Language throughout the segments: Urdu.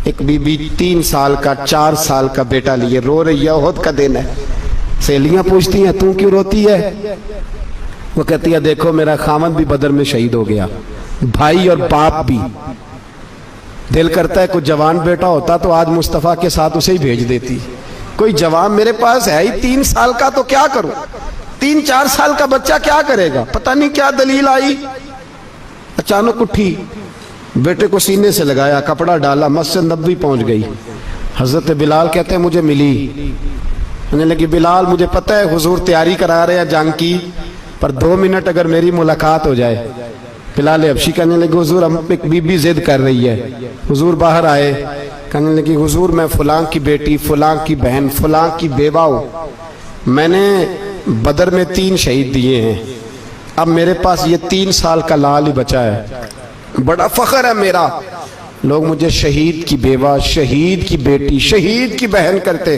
ایک بی بی 3 سال کا 4 سال کا بیٹا لیے رو رہی ہے، احد کا دن ہے۔ سہیلیاں پوچھتی ہیں تو کیوں روتی ہے؟ وہ کہتی ہے دیکھو میرا خامد بھی بدر میں شہید ہو گیا، بھائی اور باپ بھی۔ دل کرتا ہے کوئی جوان بیٹا ہوتا تو آج مصطفیٰ کے ساتھ اسے ہی بھیج دیتی۔ کوئی جوان میرے پاس ہے ہی 3 سال کا تو کیا کروں؟ 3-4 سال کا بچہ کیا کرے گا؟ پتہ نہیں کیا دلیل آئی، اچانک اٹھی، بیٹے کو سینے سے لگایا، کپڑا ڈالا، مسجد نبوی پہنچ گئی۔ حضرت بلال کہتے ہیں مجھے ملی، کہنے لگی بلال مجھے پتہ ہے حضور تیاری کرا رہے ہیں جنگ کی، پر 2 منٹ اگر میری ملاقات ہو جائے۔ بلال حبشی کہنے لگے حضور ہم ایک بی بی ضد کر رہی ہے۔ حضور باہر آئے، کہنے لگی حضور میں فلاں کی بیٹی، فلاں کی بہن، فلاں کی بیوہ ہوں، میں نے بدر میں 3 شہید دیے ہیں، اب میرے پاس یہ 3 سال کا لال ہی بچا ہے، بڑا فخر ہے میرا، لوگ مجھے شہید کی بیوہ، شہید کی بیٹی، شہید کی بہن کرتے،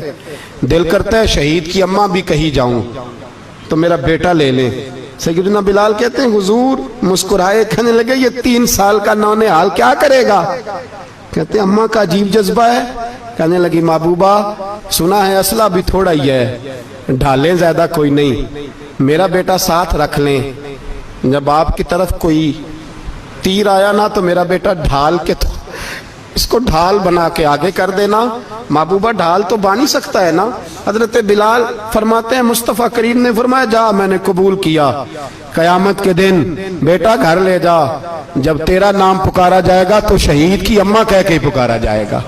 دل کرتا ہے شہید کی اماں بھی کہیں جاؤں تو میرا بیٹا لے لیں۔ سیدنا بلال کہتے ہیں حضور مسکرائے، کہنے لگے یہ 3 سال کا نونہال کیا کرے گا؟ کہتے ہیں اماں کا عجیب جذبہ ہے۔ کہنے لگی محبوبہ سنا ہے اسلحہ بھی تھوڑا ہی ہے، ڈھالیں زیادہ کوئی نہیں، میرا بیٹا ساتھ رکھ لیں، جب آپ کی طرف کوئی تیر آیا نا تو میرا بیٹا ڈھال کے اس کو ڈھال بنا کے آگے کر دینا۔ محبوبہ ڈھال تو بانی سکتا ہے نا۔ حضرت بلال فرماتے ہیں مصطفیٰ کریم نے فرمایا جا میں نے قبول کیا، قیامت کے دن بیٹا گھر لے جا، جب تیرا نام پکارا جائے گا تو شہید کی اماں کہہ کے پکارا جائے گا۔